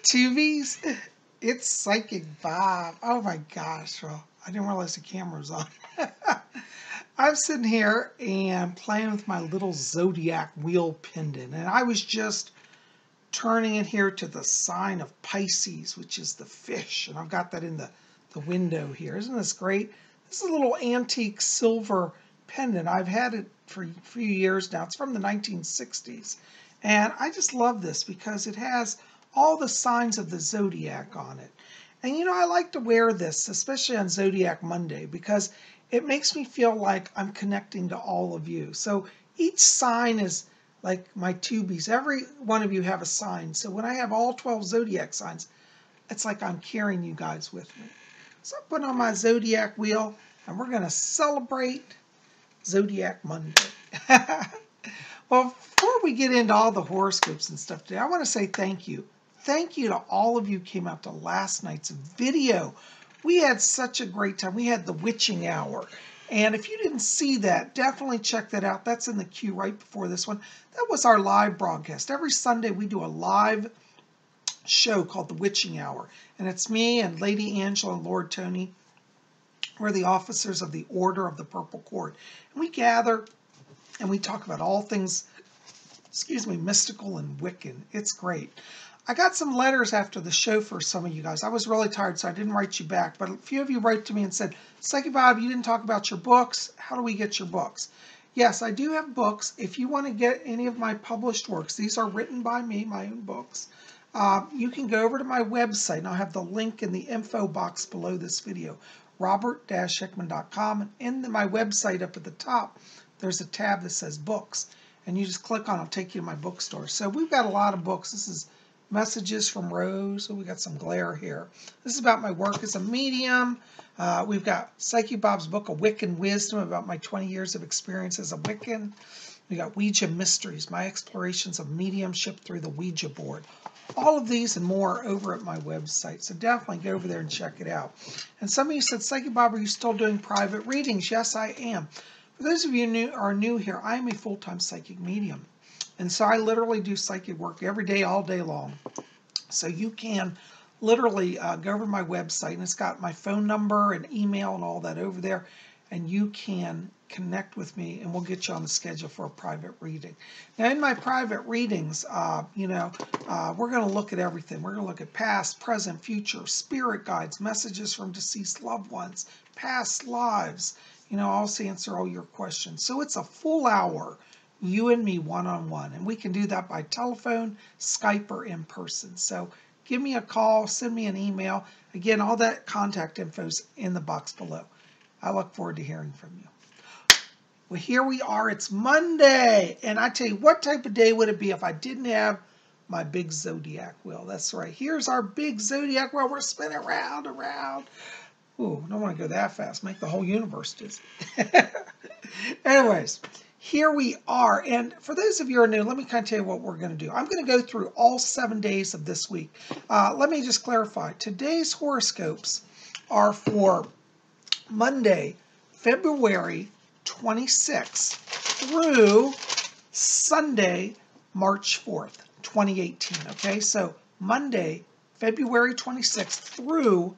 Tubies, it's Psychic Bob. Oh my gosh, well, I didn't realize the camera was on. I'm sitting here and playing with my little Zodiac wheel pendant, and I was just turning it here to the sign of Pisces, which is the fish, and I've got that in the window here. Isn't this great? This is a little antique silver pendant. I've had it for a few years now. It's from the 1960s, and I just love this because it has all the signs of the Zodiac on it. And you know, I like to wear this, especially on Zodiac Monday, because it makes me feel like I'm connecting to all of you. So each sign is like my Tubies. Every one of you have a sign. So when I have all 12 Zodiac signs, it's like I'm carrying you guys with me. So I'm putting on my Zodiac wheel, and we're going to celebrate Zodiac Monday. Well, before we get into all the horoscopes and stuff today, I want to say thank you. Thank you to all of you who came out to last night's video. We had such a great time. We had the witching hour. And if you didn't see that, definitely check that out. That's in the queue right before this one. That was our live broadcast. Every Sunday we do a live show called the Witching Hour. And it's me and Lady Angela and Lord Tony. We're the officers of the Order of the Purple Cord. And we gather and we talk about all things, mystical and Wiccan. It's great. I got some letters after the show for some of you guys. I was really tired, so I didn't write you back. But a few of you wrote to me and said, Psychic Bob, you didn't talk about your books. How do we get your books? Yes, I do have books. If you want to get any of my published works, these are written by me, my own books. You can go over to my website, and I'll have the link in the info box below this video, robert-hickman.com. And in my website up at the top, there's a tab that says books. And you just click on it, it'll take you to my bookstore. So we've got a lot of books. This is Messages from Rose. So we got some glare here. This is about my work as a medium. We've got Psychic Bob's book, A Wiccan Wisdom, about my 20 years of experience as a Wiccan. We got Ouija Mysteries, my explorations of mediumship through the Ouija board. All of these and more over at my website. So definitely go over there and check it out. And some of you said, Psychic Bob, are you still doing private readings? Yes, I am. For those of you who are new here, I am a full-time psychic medium. And so I literally do psychic work every day, all day long. So you can literally go over to my website, and it's got my phone number and email and all that over there. And you can connect with me, and we'll get you on the schedule for a private reading. Now, in my private readings, we're going to look at everything. We're going to look at past, present, future, spirit guides, messages from deceased loved ones, past lives. I'll also answer all your questions. So it's a full hour, you and me one-on-one. And we can do that by telephone, Skype, or in person. So give me a call, send me an email. Again, all that contact info is in the box below. I look forward to hearing from you. Well, here we are. It's Monday. And I tell you, what type of day would it be if I didn't have my big Zodiac wheel? That's right. Here's our big Zodiac wheel. We're spinning round and round. Ooh, I don't want to go that fast. Make the whole universe dizzy. Anyways, here we are. And for those of you who are new, let me kind of tell you what we're going to do. I'm going to go through all 7 days of this week. Let me just clarify. Today's horoscopes are for Monday, February 26th through Sunday, March 4th, 2018. Okay, so Monday, February 26th through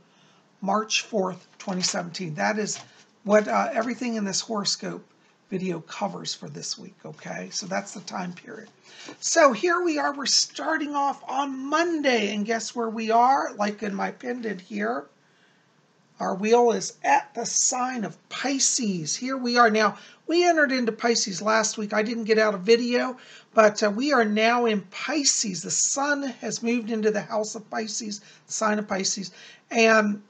March 4th, 2017. That is what everything in this horoscope video covers for this week, okay? So that's the time period. So here we are. We're starting off on Monday, and guess where we are? Like in my pendant here. Our wheel is at the sign of Pisces. Here we are. Now, we entered into Pisces last week. I didn't get out a video, but we are now in Pisces. The sun has moved into the house of Pisces, the sign of Pisces, and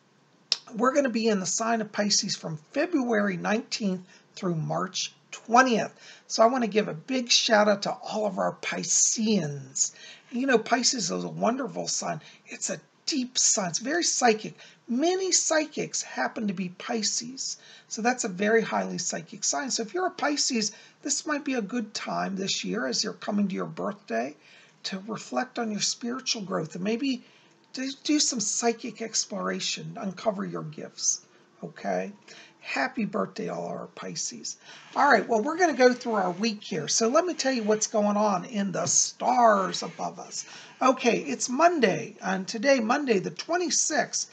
we're going to be in the sign of Pisces from February 19th through March 20th. So I want to give a big shout out to all of our Pisceans. You know, Pisces is a wonderful sign. It's a deep sign. It's very psychic. Many psychics happen to be Pisces. So that's a very highly psychic sign. So if you're a Pisces, this might be a good time this year as you're coming to your birthday to reflect on your spiritual growth and maybe to do some psychic exploration, uncover your gifts. okay? Happy birthday, all our Pisces. All right, well, we're going to go through our week here. So let me tell you what's going on in the stars above us. Okay, it's Monday, and today, Monday the 26th,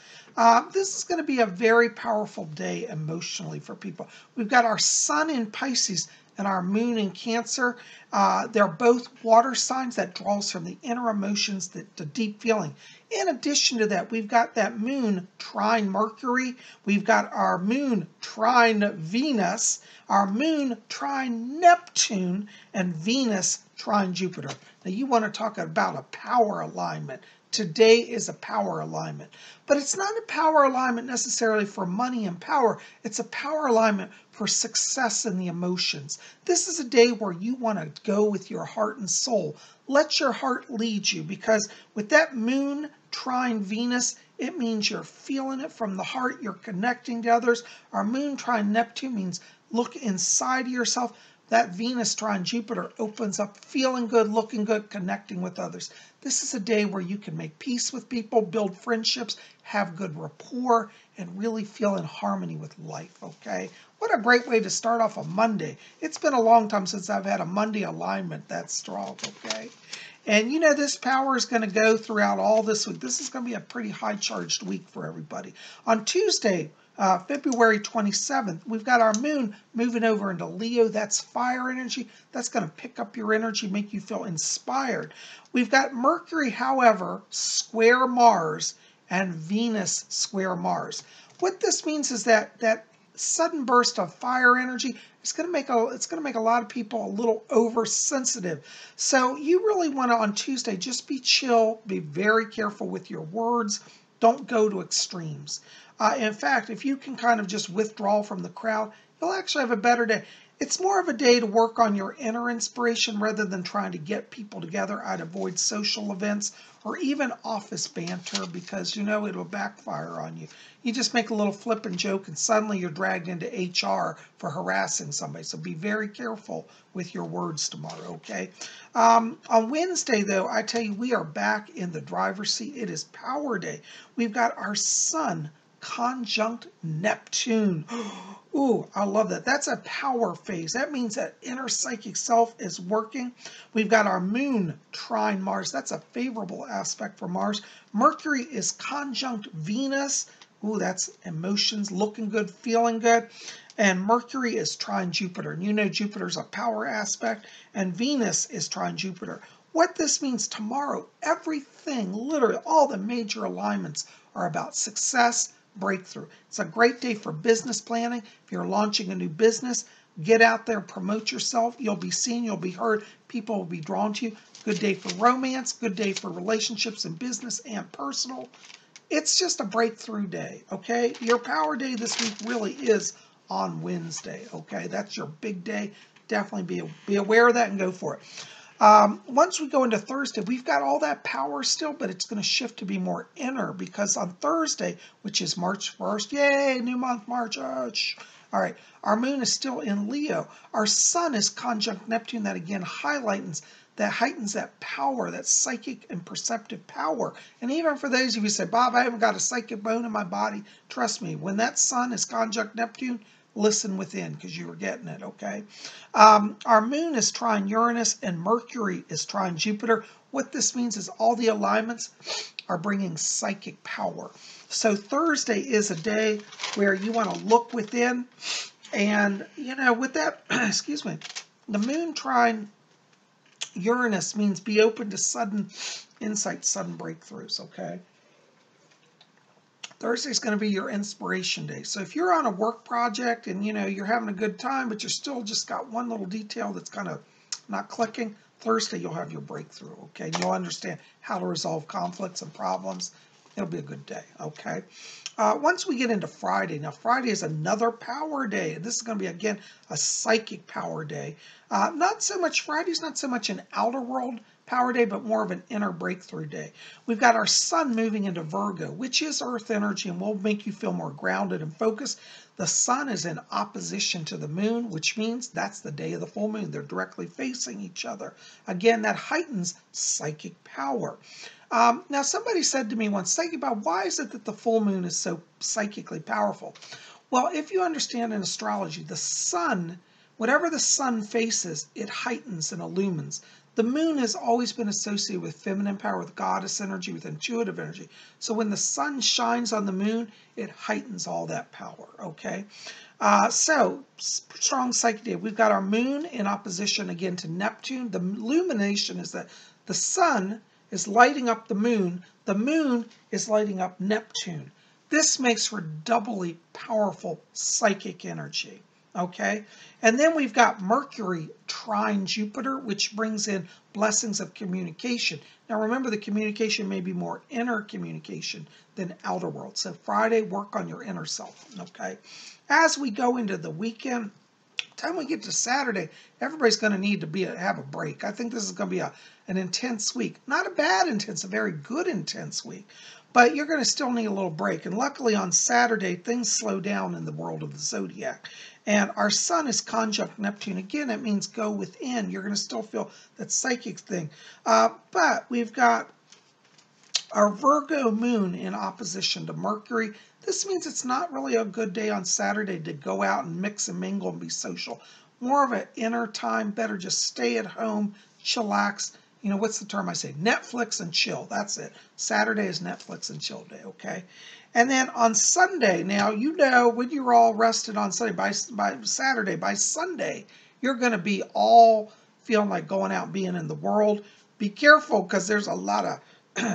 this is going to be a very powerful day emotionally for people. We've got our sun in Pisces and our moon in Cancer. They're both water signs that draws from the inner emotions, the deep feeling. In addition to that, we've got that moon trine Mercury. We've got our moon trine Venus, our moon trine Neptune, and Venus trine Jupiter. Now you want to talk about a power alignment. Today is a power alignment. But it's not a power alignment necessarily for money and power. It's a power alignment for success in the emotions. This is a day where you want to go with your heart and soul. Let your heart lead you, because with that moon trine Venus, it means you're feeling it from the heart. You're connecting to others. Our moon trine Neptune means look inside of yourself. That Venus trine Jupiter opens up feeling good, looking good, connecting with others. This is a day where you can make peace with people, build friendships, have good rapport, and really feel in harmony with life, okay? What a great way to start off a Monday. It's been a long time since I've had a Monday alignment that strong, okay? And you know, this power is going to go throughout all this week. This is going to be a pretty high-charged week for everybody. On Tuesday, February 27th, we've got our moon moving over into Leo. That's fire energy. That's going to pick up your energy, make you feel inspired. We've got Mercury, however, square Mars, and Venus square Mars. What this means is that sudden burst of fire energy is going to make a lot of people a little oversensitive. So you really want to, on Tuesday, just be chill, be very careful with your words. Don't go to extremes. In fact, if you can kind of just withdraw from the crowd, you'll actually have a better day. It's more of a day to work on your inner inspiration rather than trying to get people together. I'd avoid social events or even office banter, because you know it'll backfire on you. You just make a little flippant joke and suddenly you're dragged into HR for harassing somebody. So be very careful with your words tomorrow, okay? On Wednesday, though, I tell you, we are back in the driver's seat. It is Power Day. We've got our sun conjunct Neptune. Ooh, I love that. That's a power phase. That means that inner psychic self is working. We've got our moon trine Mars. That's a favorable aspect for Mars. Mercury is conjunct Venus. Ooh, that's emotions, looking good, feeling good. And Mercury is trine Jupiter. And you know Jupiter's a power aspect. And Venus is trine Jupiter. What this means tomorrow, everything, literally all the major alignments are about success, breakthrough. It's a great day for business planning. If you're launching a new business, get out there, promote yourself. You'll be seen, you'll be heard. People will be drawn to you. Good day for romance, good day for relationships in business and personal. It's just a breakthrough day, okay? Your power day this week really is on Wednesday, okay? That's your big day. Definitely be aware of that and go for it. Once we go into Thursday, we've got all that power still, but it's going to shift to be more inner, because on Thursday, which is March 1st, yay, new month, March, all right, our moon is still in Leo. Our sun is conjunct Neptune. That again heightens that power, that psychic and perceptive power. And even for those of you who say, Bob, I haven't got a psychic bone in my body, trust me, when that sun is conjunct Neptune, listen within, because you were getting it, okay? Our moon is trine Uranus and Mercury is trine Jupiter. What this means is all the alignments are bringing psychic power. So Thursday is a day where you want to look within, and, you know, with that, excuse me, the moon trine Uranus means be open to sudden insights, sudden breakthroughs, okay? Thursday is going to be your inspiration day. So if you're on a work project and, you know, you're having a good time, but you're still just got one little detail that's kind of not clicking, Thursday you'll have your breakthrough, okay? You'll understand how to resolve conflicts and problems. It'll be a good day, okay? Once we get into Friday, now Friday is another power day. This is going to be, again, a psychic power day. Friday's not so much an outer world power day, but more of an inner breakthrough day. We've got our sun moving into Virgo, which is earth energy and will make you feel more grounded and focused. The sun is in opposition to the moon, which means that's the day of the full moon. They're directly facing each other. Again, that heightens psychic power. Now, somebody said to me once, Psychic Bob, why is it that the full moon is so psychically powerful? Well, if you understand in astrology, the sun, whatever the sun faces, it heightens and illumines. The moon has always been associated with feminine power, with goddess energy, with intuitive energy. So when the sun shines on the moon, it heightens all that power, okay? So, strong psychic day. We've got our moon in opposition again to Neptune. The illumination is that the sun is lighting up the moon is lighting up Neptune. This makes for doubly powerful psychic energy, okay? And then we've got Mercury trine Jupiter, which brings in blessings of communication. Now remember, the communication may be more inner communication than outer world. So Friday, work on your inner self, okay? As we go into the weekend, time we get to Saturday, everybody's going to need to have a break. I think this is going to be an intense week. Not a bad intense, a very good intense week. But you're going to still need a little break. And luckily on Saturday, things slow down in the world of the Zodiac. And our sun is conjunct Neptune. Again, it means go within. You're going to still feel that psychic thing. But we've got our Virgo moon in opposition to Mercury. This means it's not really a good day on Saturday to go out and mix and mingle and be social. More of an inner time, better just stay at home, chillax. You know, what's the term I say? Netflix and chill. That's it. Saturday is Netflix and chill day, okay? And then on Sunday, now, you know, when you're all rested on Sunday, by Saturday, by Sunday, you're going to be all feeling like going out and being in the world. Be careful, because there's a lot of,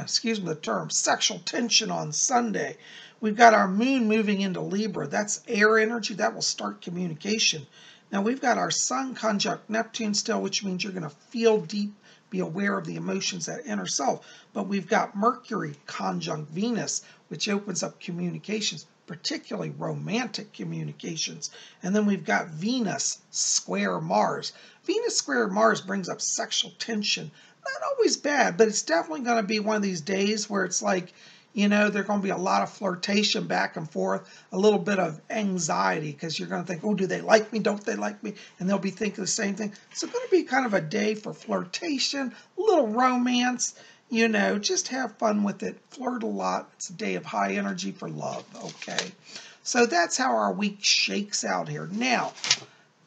excuse me the term, sexual tension on Sunday. We've got our moon moving into Libra. That's air energy. That will start communication. Now, we've got our sun conjunct Neptune still, which means you're going to feel deep, be aware of the emotions, that inner self. But we've got Mercury conjunct Venus, which opens up communications, particularly romantic communications. And then we've got Venus square Mars. Venus square Mars brings up sexual tension. Not always bad, but it's definitely going to be one of these days where it's like, you know, there's going to be a lot of flirtation back and forth, a little bit of anxiety, because you're going to think, oh, do they like me? Don't they like me? And they'll be thinking the same thing. So it's going to be kind of a day for flirtation, a little romance, you know, just have fun with it. Flirt a lot. It's a day of high energy for love, okay? So that's how our week shakes out here. Now,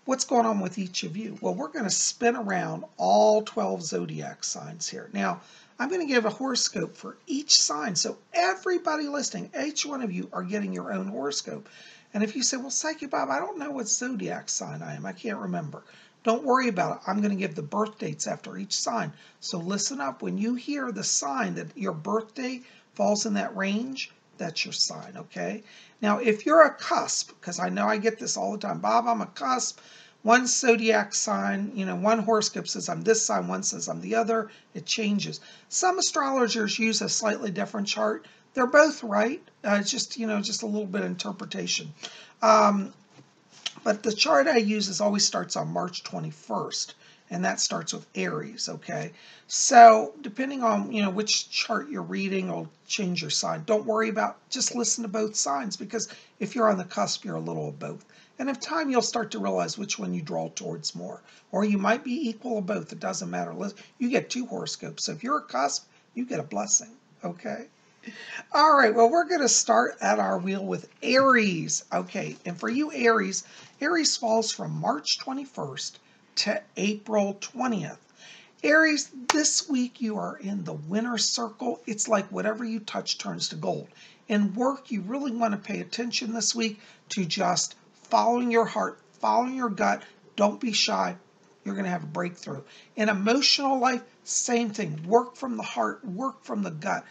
what's going on with each of you? Well, we're going to spin around all 12 zodiac signs here. Now, I'm going to give a horoscope for each sign. So everybody listening, each one of you are getting your own horoscope. And if you say, well, Psychic Bob, I don't know what zodiac sign I am. I can't remember. Don't worry about it. I'm going to give the birth dates after each sign. So listen up. When you hear the sign that your birthday falls in that range, that's your sign, okay? Now, if you're a cusp, because I know I get this all the time, Bob, I'm a cusp. One zodiac sign, you know, one horoscope says I'm this sign, one says I'm the other. It changes. Some astrologers use a slightly different chart. They're both right. It's just, you know, just a little bit of interpretation. But the chart I use always starts on March 21st. And that starts with Aries, okay? So depending on, you know, which chart you're reading will change your sign. Don't worry about, just listen to both signs, because if you're on the cusp, you're a little of both. And in time, you'll start to realize which one you draw towards more. Or you might be equal of both. It doesn't matter. You get two horoscopes. So if you're a cusp, you get a blessing, okay? All right, well, we're going to start at our wheel with Aries. Okay, and for you Aries, Aries falls from March 21st to April 20th. Aries, this week you are in the winner's circle. It's like whatever you touch turns to gold. In work, you really want to pay attention this week to just following your heart, following your gut. Don't be shy. You're going to have a breakthrough. In emotional life, same thing. Work from the heart, work from the gut.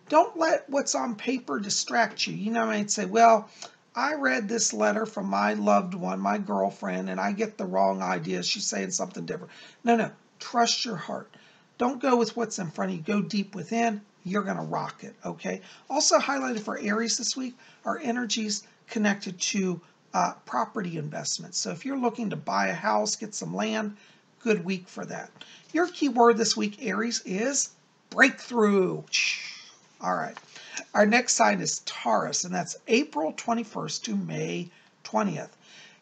Don't let what's on paper distract you. You know, I might say, well, I read this letter from my loved one, my girlfriend, and I get the wrong idea. She's saying something different. No. Trust your heart. Don't go with what's in front of you. Go deep within. You're going to rock it, okay? Also highlighted for Aries this week are energies connected to property investments. So if you're looking to buy a house, get some land, good week for that. Your key word this week, Aries, is breakthrough. All right. Our next sign is Taurus, and that's April 21st to May 20th.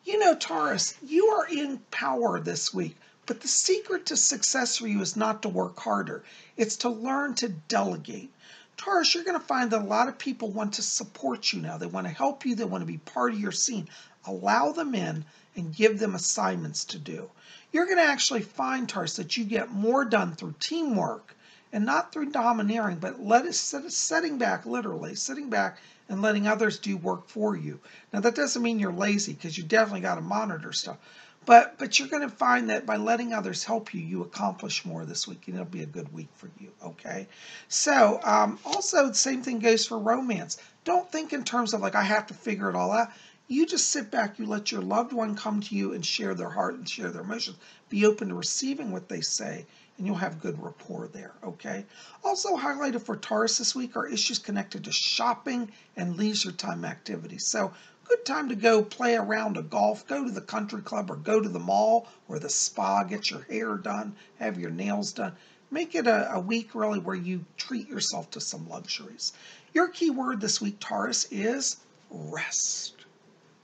You know, Taurus, you are in power this week, but the secret to success for you is not to work harder. It's to learn to delegate. Taurus, you're going to find that a lot of people want to support you now. They want to help you. They want to be part of your scene. Allow them in and give them assignments to do. You're going to actually find, Taurus, that you get more done through teamwork and not through domineering, but setting back, literally, sitting back and letting others do work for you. Now, that doesn't mean you're lazy, because you definitely got to monitor stuff. But you're going to find that by letting others help you, you accomplish more this week, and it'll be a good week for you, okay? So, also, the same thing goes for romance. Don't think in terms of, like, I have to figure it all out. You just sit back, you let your loved one come to you and share their heart and share their emotions. Be open to receiving what they say, and you'll have good rapport there, okay? Also highlighted for Taurus this week are issues connected to shopping and leisure time activities. So, good time to go play around a golf, go to the country club, or go to the mall or the spa, get your hair done, have your nails done. Make it a week really where you treat yourself to some luxuries. Your key word this week, Taurus, is rest.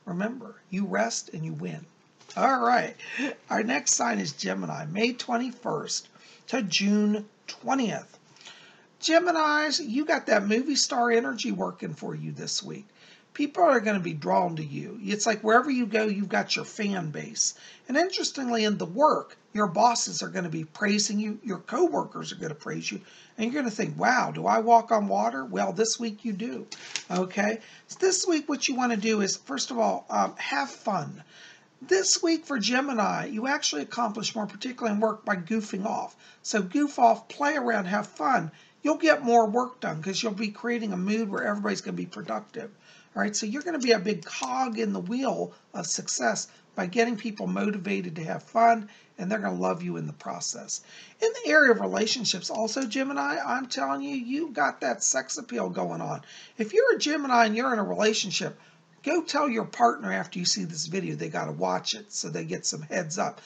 Remember, you rest and you win. All right. Our next sign is Gemini, May 21st to June 20th. Geminis, you got that movie star energy working for you this week. People are going to be drawn to you. It's like wherever you go, you've got your fan base. And interestingly, in the work, your bosses are going to be praising you. Your coworkers are going to praise you. And you're going to think, wow, do I walk on water? Well, this week you do. Okay? So this week, what you want to do is, first of all, have fun. This week for Gemini, you actually accomplish more, particularly in work, by goofing off. So goof off, play around, have fun. You'll get more work done because you'll be creating a mood where everybody's going to be productive. All right, so you're going to be a big cog in the wheel of success by getting people motivated to have fun, and they're going to love you in the process. In the area of relationships, also, Gemini, I'm telling you, you got that sex appeal going on. If you're a Gemini and you're in a relationship, go tell your partner after you see this video. They got to watch it so they get some heads up.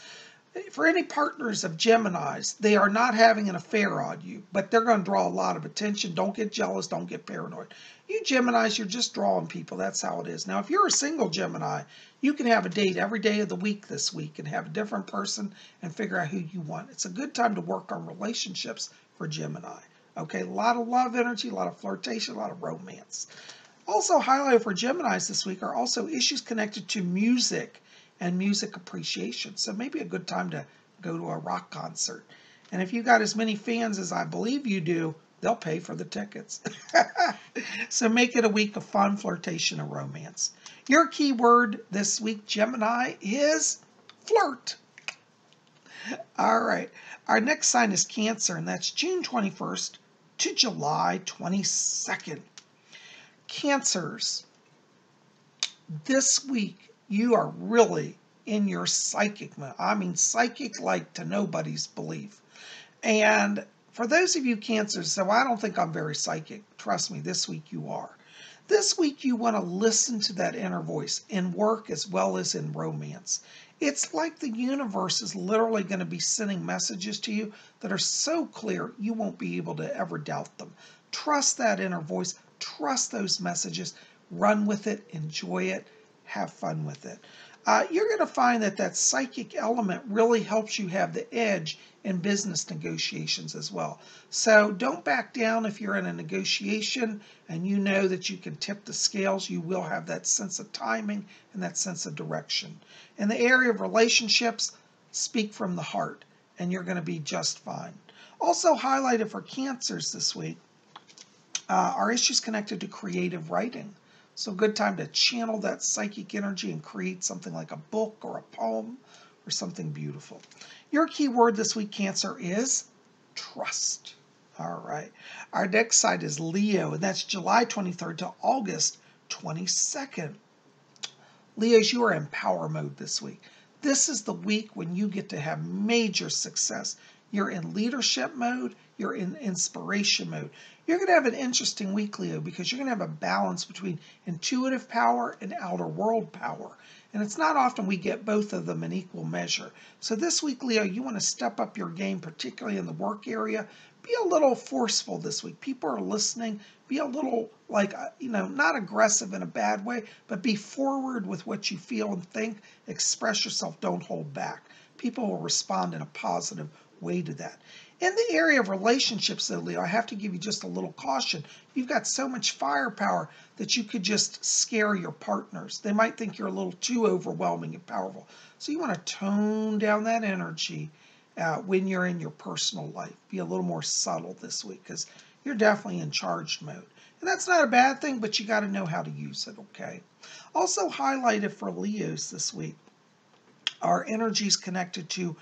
For any partners of Geminis, they are not having an affair on you, but they're going to draw a lot of attention. Don't get jealous. Don't get paranoid. You Geminis, you're just drawing people. That's how it is. Now, if you're a single Gemini, you can have a date every day of the week this week and have a different person and figure out who you want. It's a good time to work on relationships for Gemini. Okay, a lot of love energy, a lot of flirtation, a lot of romance. Also highlighted for Geminis this week are also issues connected to music and music appreciation. So maybe a good time to go to a rock concert. And if you got as many fans as I believe you do, they'll pay for the tickets. So make it a week of fun, flirtation, and romance. Your key word this week, Gemini, is flirt. All right. Our next sign is Cancer, and that's June 21st to July 22nd. Cancers, this week you are really in your psychic mode. I mean, psychic like to nobody's belief. And for those of you Cancers, so I don't think I'm very psychic. Trust me, this week you are. This week you want to listen to that inner voice in work as well as in romance. It's like the universe is literally going to be sending messages to you that are so clear you won't be able to ever doubt them. Trust that inner voice. Trust those messages. Run with it. Enjoy it. Have fun with it. You're going to find that that psychic element really helps you have the edge in business negotiations as well. So don't back down if you're in a negotiation and you know that you can tip the scales. You will have that sense of timing and that sense of direction. In the area of relationships, speak from the heart and you're going to be just fine. Also highlighted for Cancers this week are issues connected to creative writing. So a good time to channel that psychic energy and create something like a book or a poem or something beautiful. Your key word this week, Cancer, is trust. All right. Our next sign is Leo, and that's July 23rd to August 22nd. Leos, you are in power mode this week. This is the week when you get to have major success. You're in leadership mode. You're in inspiration mode. You're going to have an interesting week, Leo, because you're going to have a balance between intuitive power and outer world power. And it's not often we get both of them in equal measure. So this week, Leo, you want to step up your game, particularly in the work area. Be a little forceful this week. People are listening. Be a little, not aggressive in a bad way, but be forward with what you feel and think. Express yourself. Don't hold back. People will respond in a positive way to that. In the area of relationships, though, Leo, I have to give you just a little caution. You've got so much firepower that you could just scare your partners. They might think you're a little too overwhelming and powerful. So you want to tone down that energy when you're in your personal life. Be a little more subtle this week because you're definitely in charged mode. And that's not a bad thing, but you got to know how to use it, okay? Also highlighted for Leos this week are energies connected to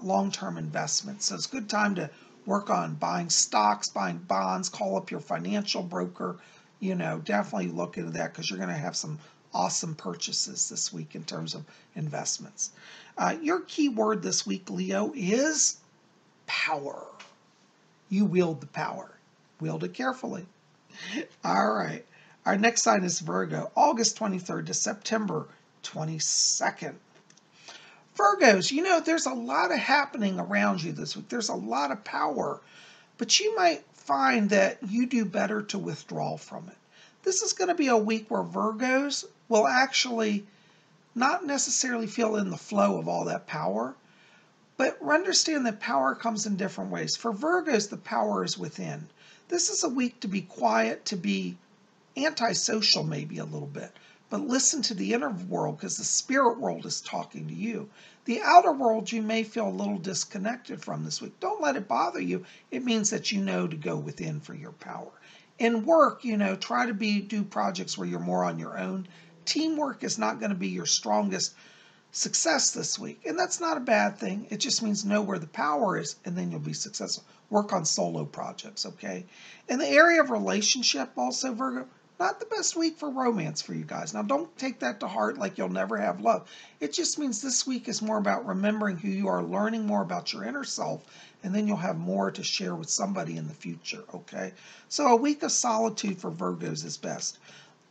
long-term investments. So it's a good time to work on buying stocks, buying bonds, call up your financial broker. You know, definitely look into that because you're going to have some awesome purchases this week in terms of investments. Your key word this week, Leo, is power. You wield the power. Wield it carefully. All right. Our next sign is Virgo, August 23rd to September 22nd. Virgos, you know, there's a lot of happening around you this week. There's a lot of power, but you might find that you do better to withdraw from it. This is going to be a week where Virgos will actually not necessarily feel in the flow of all that power, but understand that power comes in different ways. For Virgos, the power is within. This is a week to be quiet, to be antisocial maybe a little bit, but listen to the inner world because the spirit world is talking to you. The outer world you may feel a little disconnected from this week. Don't let it bother you. It means that you know to go within for your power. In work, you know, try to do projects where you're more on your own. Teamwork is not going to be your strongest success this week, and that's not a bad thing. It just means know where the power is, and then you'll be successful. Work on solo projects, okay? In the area of relationship, also, Virgo, not the best week for romance for you guys. Now, don't take that to heart like you'll never have love. It just means this week is more about remembering who you are, learning more about your inner self, and then you'll have more to share with somebody in the future, okay? So a week of solitude for Virgos is best.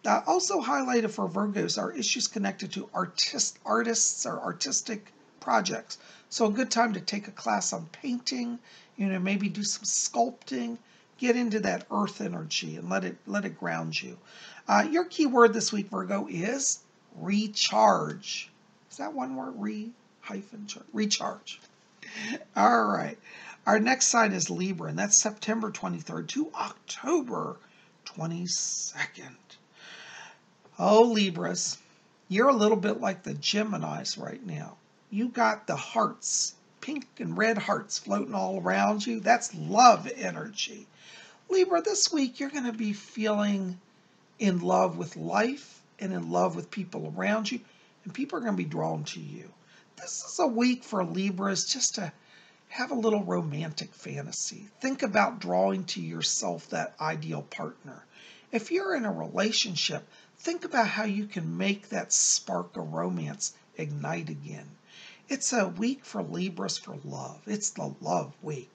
Also highlighted for Virgos are issues connected to artists or artistic projects. So a good time to take a class on painting, you know, maybe do some sculpting, get into that earth energy and let it ground you. Your key word this week, Virgo, is recharge. Is that one word? Recharge. All right. Our next sign is Libra, and that's September 23rd to October 22nd. Oh, Libras, you're a little bit like the Geminis right now. You got the hearts, pink and red hearts floating all around you. That's love energy. Libra, this week you're going to be feeling in love with life and in love with people around you, and people are going to be drawn to you. This is a week for Libras just to have a little romantic fantasy. Think about drawing to yourself that ideal partner. If you're in a relationship, think about how you can make that spark of romance ignite again. It's a week for Libras for love. It's the love week.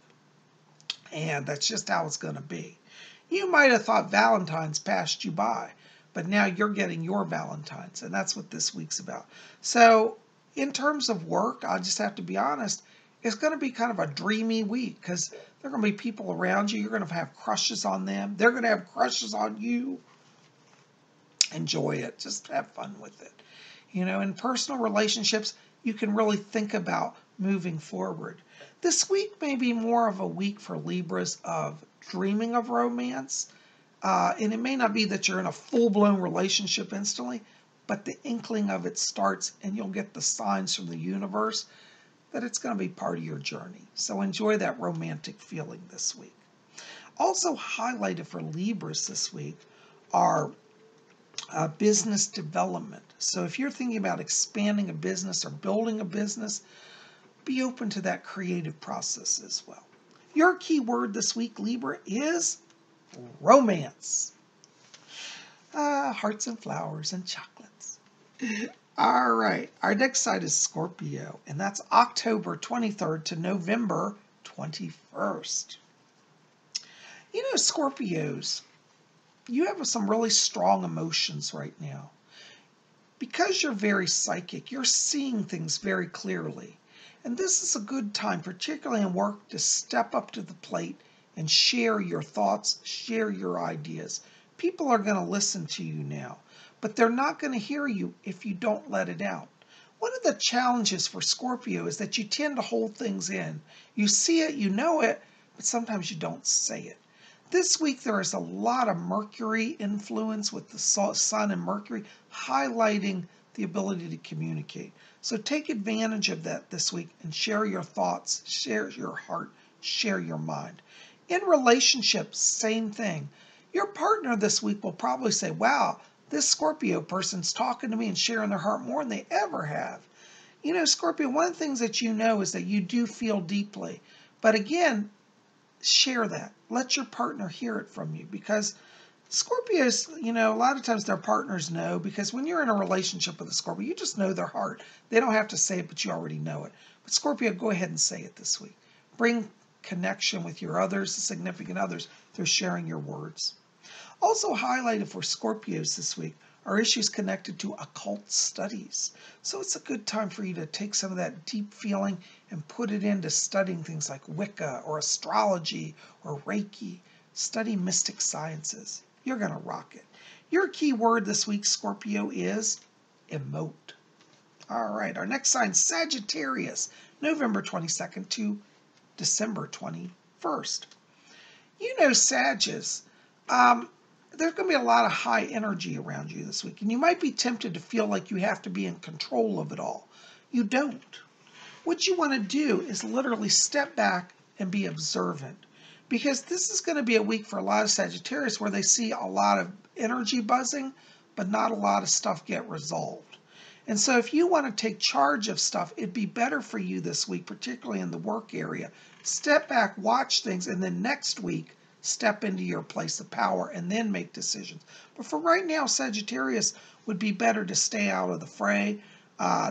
And that's just how it's going to be. You might have thought Valentine's passed you by, but now you're getting your Valentine's, and that's what this week's about. So in terms of work, I just have to be honest, it's going to be kind of a dreamy week because there are going to be people around you. You're going to have crushes on them. They're going to have crushes on you. Enjoy it. Just have fun with it. You know, in personal relationships, you can really think about moving forward. This week may be more of a week for Libras of dreaming of romance. And it may not be that you're in a full-blown relationship instantly, but the inkling of it starts and you'll get the signs from the universe that it's going to be part of your journey. So enjoy that romantic feeling this week. Also highlighted for Libras this week are business development. So if you're thinking about expanding a business or building a business, be open to that creative process as well. Your key word this week, Libra, is romance. Hearts and flowers and chocolates. All right, our next sign is Scorpio, and that's October 23rd to November 21st. You know, Scorpios, you have some really strong emotions right now. Because you're very psychic, you're seeing things very clearly. And this is a good time, particularly in work, to step up to the plate and share your thoughts, share your ideas. People are going to listen to you now, but they're not going to hear you if you don't let it out. One of the challenges for Scorpio is that you tend to hold things in. You see it, you know it, but sometimes you don't say it. This week there is a lot of Mercury influence with the Sun and Mercury highlighting the ability to communicate. So take advantage of that this week and share your thoughts, share your heart, share your mind. In relationships, same thing. Your partner this week will probably say, wow, this Scorpio person's talking to me and sharing their heart more than they ever have. You know, Scorpio, one of the things that you know is that you do feel deeply. But again, share that. Let your partner hear it from you, because Scorpios, you know, a lot of times their partners know, because when you're in a relationship with a Scorpio, you just know their heart. They don't have to say it, but you already know it. But Scorpio, go ahead and say it this week. Bring connection with your others, the significant others, through sharing your words. Also highlighted for Scorpios this week are issues connected to occult studies. So it's a good time for you to take some of that deep feeling and put it into studying things like Wicca or astrology or Reiki. Study mystic sciences. You're going to rock it. Your key word this week, Scorpio, is emote. All right, our next sign, Sagittarius, November 22nd to December 21st. You know, Sagittarius, there's going to be a lot of high energy around you this week, and you might be tempted to feel like you have to be in control of it all. You don't. What you want to do is literally step back and be observant, because this is going to be a week for a lot of Sagittarius where they see a lot of energy buzzing, but not a lot of stuff get resolved. And so if you want to take charge of stuff, it'd be better for you this week, particularly in the work area. Step back, watch things, and then next week, step into your place of power and then make decisions. But for right now, Sagittarius would be better to stay out of the fray.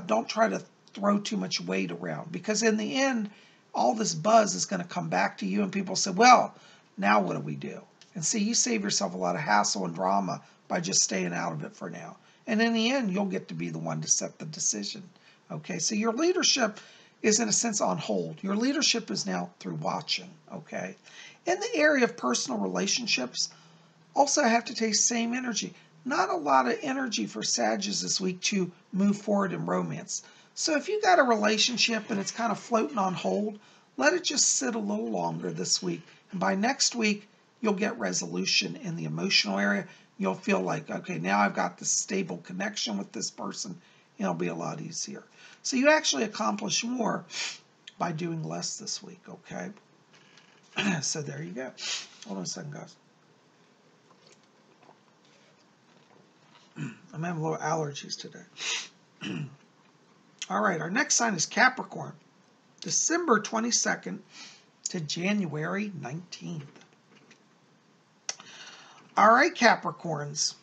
Don't try to throw too much weight around, because in the end, all this buzz is going to come back to you, and people say, well, now what do we do? And see, you save yourself a lot of hassle and drama by just staying out of it for now. And in the end, you'll get to be the one to set the decision. Okay, so your leadership is in a sense on hold. Your leadership is now through watching. Okay, in the area of personal relationships, also have to take same energy. Not a lot of energy for Sagittarius this week to move forward in romance. So if you got a relationship and it's kind of floating on hold, let it just sit a little longer this week. And by next week, you'll get resolution in the emotional area. You'll feel like, okay, now I've got this stable connection with this person. It'll be a lot easier. So you actually accomplish more by doing less this week, okay? So there you go. Hold on a second, guys. I'm having a little allergies today. All right, our next sign is Capricorn, December 22nd to January 19th. All right, Capricorns,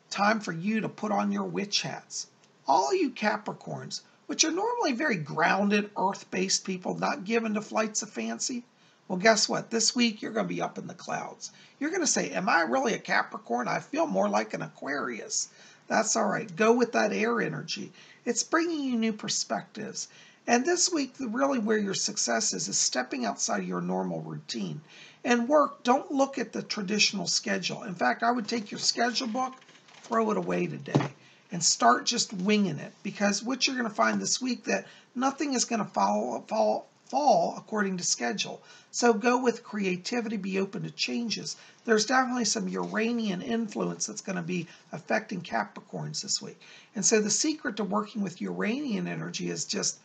time for you to put on your witch hats. All you Capricorns, which are normally very grounded, earth-based people, not given to flights of fancy, well, guess what? This week, you're going to be up in the clouds. You're going to say, am I really a Capricorn? I feel more like an Aquarius. That's all right. Go with that air energy. It's bringing you new perspectives. And this week, really where your success is stepping outside of your normal routine. And work, don't look at the traditional schedule. In fact, I would take your schedule book, throw it away today, and start just winging it. Because what you're going to find this week, that nothing is going to fall according to schedule. So go with creativity, be open to changes. There's definitely some Uranian influence that's going to be affecting Capricorns this week. And so the secret to working with Uranian energy is just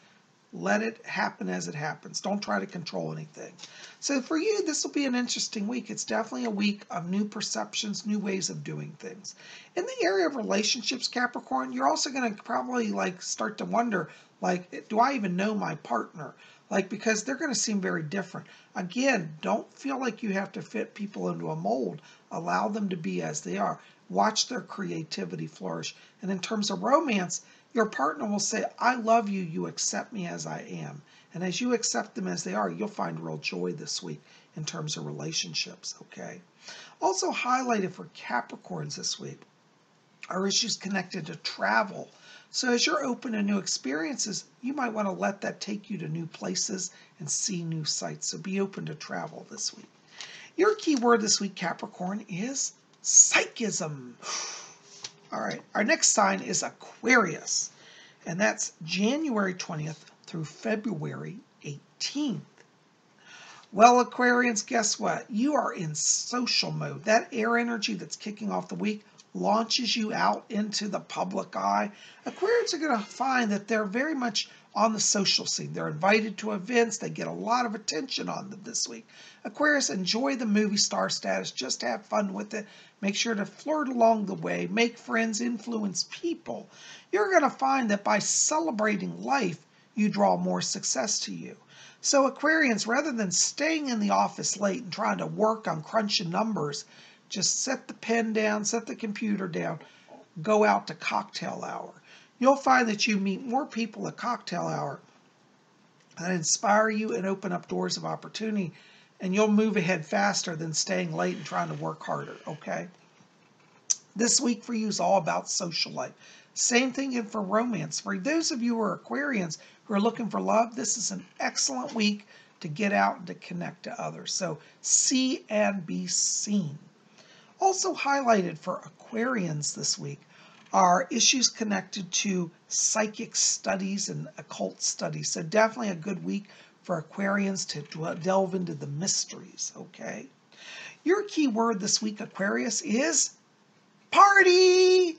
let it happen as it happens. Don't try to control anything. So for you, this will be an interesting week. It's definitely a week of new perceptions, new ways of doing things. In the area of relationships, Capricorn, you're also going to probably start to wonder, do I even know my partner? Because they're going to seem very different. Again, don't feel like you have to fit people into a mold. Allow them to be as they are. Watch their creativity flourish. And in terms of romance, your partner will say, I love you, you accept me as I am. And as you accept them as they are, you'll find real joy this week in terms of relationships, okay? Also highlighted for Capricorns this week are issues connected to travel. So as you're open to new experiences, you might want to let that take you to new places and see new sights. So be open to travel this week. Your key word this week, Capricorn, is psychism. All right, our next sign is Aquarius. And that's January 20th through February 18th. Well, Aquarians, guess what? You are in social mode. That air energy that's kicking off the week launches you out into the public eye. Aquarians are going to find that they're very much on the social scene. They're invited to events. They get a lot of attention on them this week. Aquarius, enjoy the movie star status. Just have fun with it. Make sure to flirt along the way. Make friends. Influence people. You're going to find that by celebrating life, you draw more success to you. So Aquarians, rather than staying in the office late and trying to work on crunching numbers, just set the pen down, set the computer down, go out to cocktail hour. You'll find that you meet more people at cocktail hour that inspire you and open up doors of opportunity, and you'll move ahead faster than staying late and trying to work harder, okay? This week for you is all about social life. Same thing for romance. For those of you who are Aquarians who are looking for love, this is an excellent week to get out and to connect to others. So see and be seen. Also highlighted for Aquarians this week are issues connected to psychic studies and occult studies. So definitely a good week for Aquarians to delve into the mysteries, okay? Your key word this week, Aquarius, is party.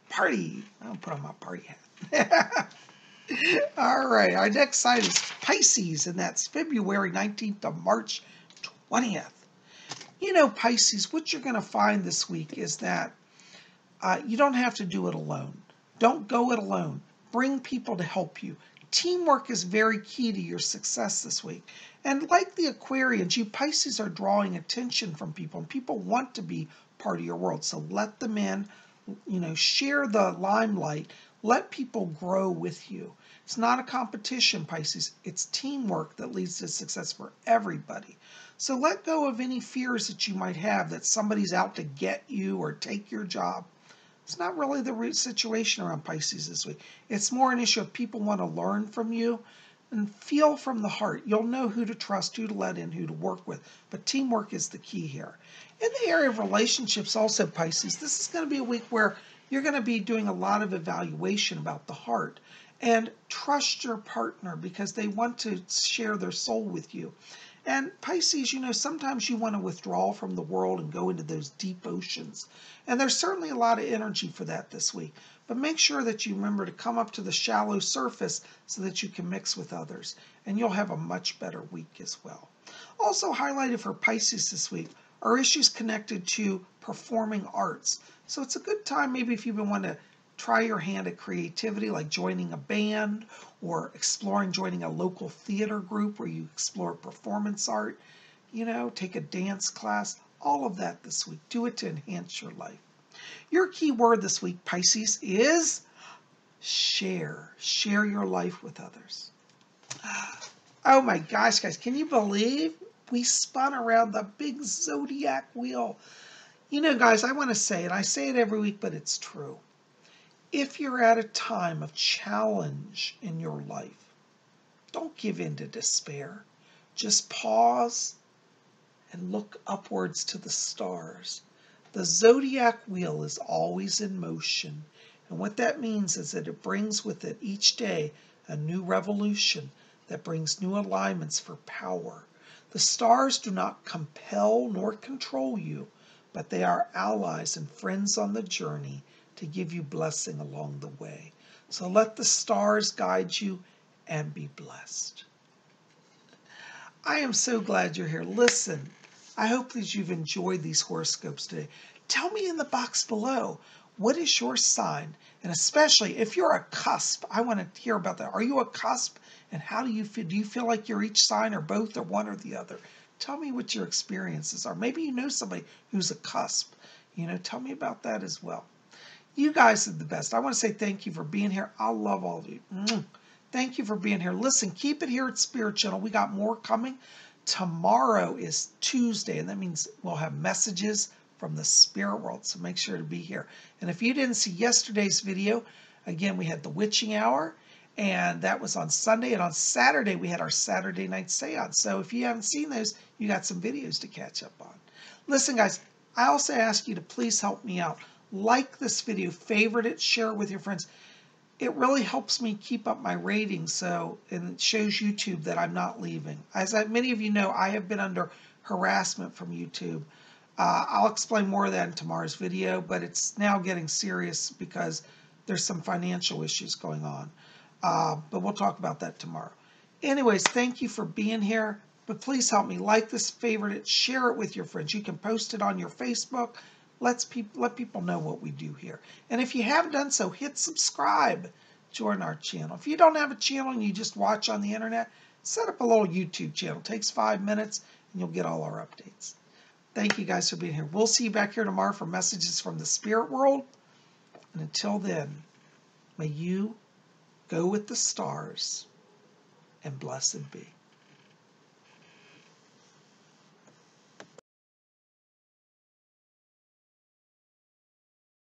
Party. I'll put on my party hat. All right, our next sign is Pisces, and that's February 19th to March 20th. You know, Pisces, what you're going to find this week is that you don't have to do it alone. Don't go it alone. Bring people to help you. Teamwork is very key to your success this week. And like the Aquarians, you Pisces are drawing attention from people, and people want to be part of your world. So let them in, you know, share the limelight. Let people grow with you. It's not a competition, Pisces. It's teamwork that leads to success for everybody. So let go of any fears that you might have that somebody's out to get you or take your job. It's not really the situation around Pisces this week. It's more an issue of people want to learn from you and feel from the heart. You'll know who to trust, who to let in, who to work with. But teamwork is the key here. In the area of relationships also, Pisces, this is going to be a week where you're going to be doing a lot of evaluation about the heart. And trust your partner because they want to share their soul with you. And Pisces, you know, sometimes you want to withdraw from the world and go into those deep oceans. And there's certainly a lot of energy for that this week. But make sure that you remember to come up to the shallow surface so that you can mix with others. And you'll have a much better week as well. Also highlighted for Pisces this week are issues connected to performing arts. So it's a good time maybe if you've been wanting to try your hand at creativity, like joining a band or exploring joining a local theater group where you explore performance art, you know, take a dance class, all of that this week. Do it to enhance your life. Your key word this week, Pisces, is share. Share your life with others. Oh my gosh, guys, can you believe we spun around the big Zodiac wheel? You know, guys, I want to say, and I say it every week, but it's true. If you're at a time of challenge in your life, don't give in to despair. Just pause and look upwards to the stars. The Zodiac wheel is always in motion. And what that means is that it brings with it each day a new revolution that brings new alignments for power. The stars do not compel nor control you, but they are allies and friends on the journey to give you blessing along the way. So let the stars guide you and be blessed. I am so glad you're here. Listen, I hope that you've enjoyed these horoscopes today. Tell me in the box below, what is your sign? And especially if you're a cusp, I want to hear about that. Are you a cusp? And how do you feel? Do you feel like you're each sign or both or one or the other? Tell me what your experiences are. Maybe you know somebody who's a cusp. You know, tell me about that as well. You guys are the best. I want to say thank you for being here. I love all of you. Thank you for being here. Listen, keep it here at Spirit Channel. We got more coming. Tomorrow is Tuesday, and that means we'll have messages from the spirit world, so make sure to be here. And if you didn't see yesterday's video, again, we had the witching hour, and that was on Sunday, and on Saturday, we had our Saturday night seance. So if you haven't seen those, you got some videos to catch up on. Listen, guys, I also ask you to please help me out. Like this video, favorite it, share it with your friends. it really helps me keep up my ratings, so, and it shows YouTube that I'm not leaving. As many of you know, I have been under harassment from YouTube. I'll explain more of that in tomorrow's video, but it's now getting serious because there's some financial issues going on. But we'll talk about that tomorrow. Anyways, thank you for being here. But please help me. Like this, favorite it, share it with your friends. You can post it on your Facebook. Let people know what we do here. And if you haven't done so, hit subscribe. Join our channel. If you don't have a channel and you just watch on the internet, set up a little YouTube channel. It takes 5 minutes and you'll get all our updates. Thank you guys for being here. We'll see you back here tomorrow for messages from the spirit world. And until then, may you go with the stars and blessed be.